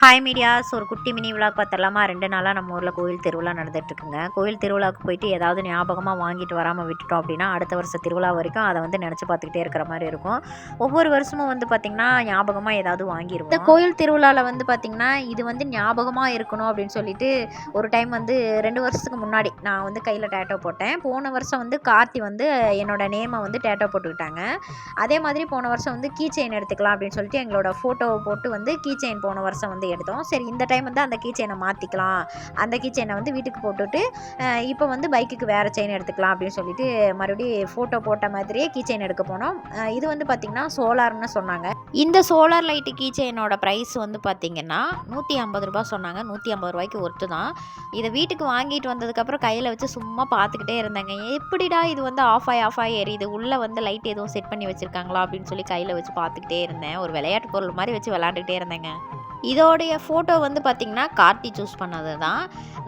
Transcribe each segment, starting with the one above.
Hi medias, ஒரு குட்டி mini விழாக் பார்த்துடலாமா? 2 நாளாக நம்ம ஊரில் கோயில் திருவிழா நடந்துகிட்ருக்குங்க. கோயில் திருவிழாவுக்கு போயிட்டு ஏதாவது ஞாபகமாக வாங்கிட்டு வராமல் விட்டுட்டோம் அப்படின்னா அடுத்த வருஷம் திருவிழா வரைக்கும் அதை வந்து நினச்சி பார்த்துக்கிட்டே இருக்கிற மாதிரி இருக்கும். ஒவ்வொரு வருஷமும் வந்து பார்த்திங்கன்னா ஞாபகமாக ஏதாவது வாங்கிடுவோம். இந்த கோயில் திருவிழாவில் வந்து பார்த்திங்கன்னா இது வந்து ஞாபகமாக இருக்கணும் அப்படின்னு சொல்லிட்டு ஒரு டைம் வந்து 2 வருஷத்துக்கு முன்னாடி நான் வந்து கையில் டேட்டோ போட்டேன். போன வருஷம் வந்து கார்த்தி வந்து என்னோட நேமை வந்து டேட்டோ போட்டுக்கிட்டாங்க. அதே மாதிரி போன வருஷம் வந்து கீ செயின் எடுத்துக்கலாம் அப்படின்னு சொல்லிட்டு எங்களோட ஃபோட்டோவை போட்டு வந்து கீ செயின் போன வருஷம் வந்து எடுத்தோம். சரி, இந்த டைம் வந்து அந்த கீ செயினை மாற்றிக்கலாம், அந்த கீ செயினை வந்து வீட்டுக்கு போட்டுட்டு இப்போ வந்து பைக்குக்கு வேறு செயின் எடுத்துக்கலாம் அப்படின்னு சொல்லிட்டு மறுபடியும் ஃபோட்டோ போட்ட மாதிரியே கீ செயின் எடுக்க போனோம். இது வந்து பார்த்திங்கன்னா சோலார்னு சொன்னாங்க. இந்த சோலார் லைட்டு கீ செயினோட ப்ரைஸ் வந்து பார்த்திங்கன்னா ₹150 சொன்னாங்க. ₹150 ஒர்த்து தான். இதை வீட்டுக்கு வாங்கிட்டு வந்ததுக்கப்புறம் கையில் வச்சு சும்மா பார்த்துக்கிட்டே இருந்தேங்க. எப்படிடா இது வந்து ஆஃப் ஆகி எரியுது, உள்ளே வந்து லைட் எதுவும் செட் பண்ணி வச்சுருக்காங்களா அப்படின்னு சொல்லி கையில் வச்சு பார்த்துக்கிட்டே இருந்தேன். ஒரு விளையாட்டு பொருள் மாதிரி வச்சு விளாண்டுக்கிட்டே இருந்தேங்க. இதோடைய ஃபோட்டோ வந்து பார்த்திங்கன்னா கார்த்தி சூஸ் பண்ணது தான்.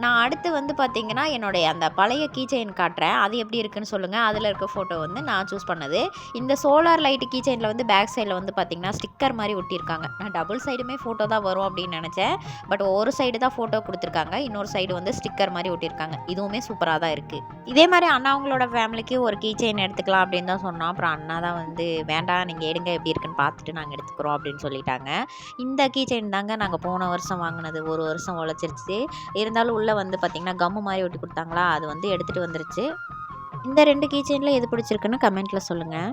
நான் அடுத்து வந்து பார்த்திங்கன்னா என்னுடைய அந்த பழைய கீ செயின் காட்டுறேன், அது எப்படி இருக்குன்னு சொல்லுங்கள். அதில் இருக்க ஃபோட்டோ வந்து நான் சூஸ் பண்ணது. இந்த சோலார் லைட்டு கீ செயினில் வந்து பேக் சைடில் வந்து பார்த்திங்கன்னா ஸ்டிக்கர் மாதிரி ஒட்டியிருக்காங்க. நான் டபுள் சைடுமே ஃபோட்டோ தான் வரும் அப்படின்னு நினச்சேன். பட் ஒரு சைடு தான் ஃபோட்டோ கொடுத்துருக்காங்க, இன்னொரு சைடு வந்து ஸ்டிக்கர் மாதிரி ஒட்டியிருக்காங்க. இதுவுமே சூப்பராக தான் இருக்குது. இதே மாதிரி அண்ணாவங்களோட ஃபேமிலிக்கு ஒரு கீ செயின் எடுத்துக்கலாம் அப்படின்னு தான் சொன்னோம். அப்புறம் அண்ணா தான் வந்து வேண்டாம், நீங்கள் எடுங்க, எப்படி இருக்குன்னு பார்த்துட்டு நாங்கள் எடுத்துக்கிறோம் அப்படின்னு சொல்லிட்டாங்க. இந்த கீ செயின் தாங்க நாங்கள் போன வருஷம் வாங்கினது. ஒரு வருஷம் உழைச்சிருச்சு. இருந்தாலும் உள்ளே வந்து பார்த்திங்கன்னா கம்மு மாதிரி ஒட்டி கொடுத்தாங்களா, அது வந்து எடுத்துகிட்டு வந்துருச்சு. இந்த 2 கீ செயினில் எது பிடிச்சிருக்குன்னு கமெண்ட்டில் சொல்லுங்கள்.